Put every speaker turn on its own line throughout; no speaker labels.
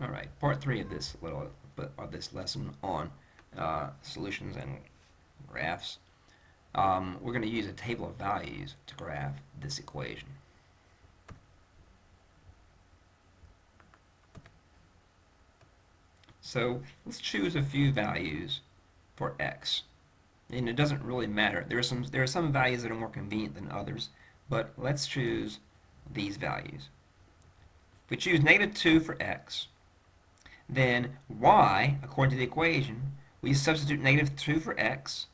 All right, part three of this lesson on solutions and graphs. We're going to use a table of values to graph this equation. So let's choose a few values for x, and it doesn't really matter. There are some values that are more convenient than others, but let's choose these values. If we choose -2 for x, then y, according to the equation, we substitute -2 for x.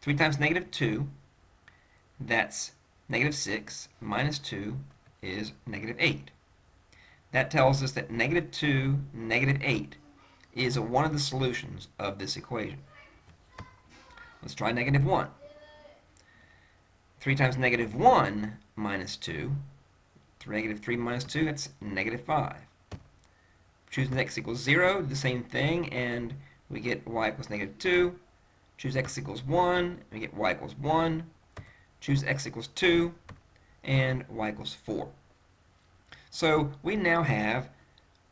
3 times -2, that's -6, minus 2 is -8. That tells us that -2, -8 is one of the solutions of this equation. Let's try -1. 3 times -1 minus 2, -3 minus 2, that's -5. Choose x equals 0, the same thing, and we get y equals -2. Choose x equals 1, and we get y equals 1. Choose x equals 2, and y equals 4. So we now have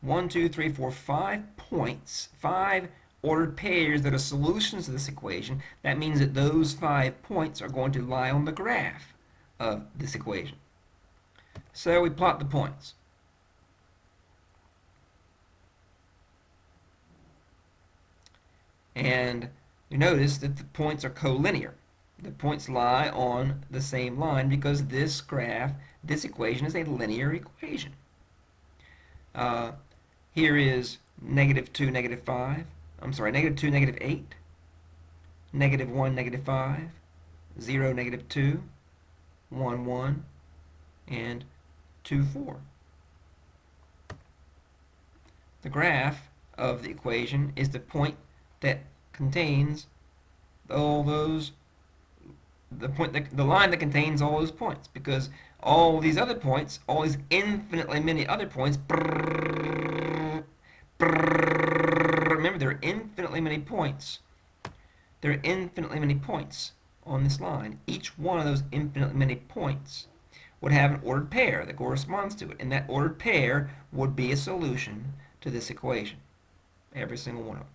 1, 2, 3, 4, 5 points, 5 ordered pairs that are solutions to this equation. That means that those 5 points are going to lie on the graph of this equation. So we plot the points. And you notice that the points are collinear. The points lie on the same line because this graph, this equation, is a linear equation. Here is -2, -5. I'm sorry, -2, -8. -1, -5. 0, -2. 1, 1. And 2, 4. The graph of the equation is the point that contains all those, the line that contains all those points, because all these other points, all these infinitely many other points, remember there are infinitely many points. There are infinitely many points on this line. Each one of those infinitely many points would have an ordered pair that corresponds to it, and that ordered pair would be a solution to this equation. Every single one of them.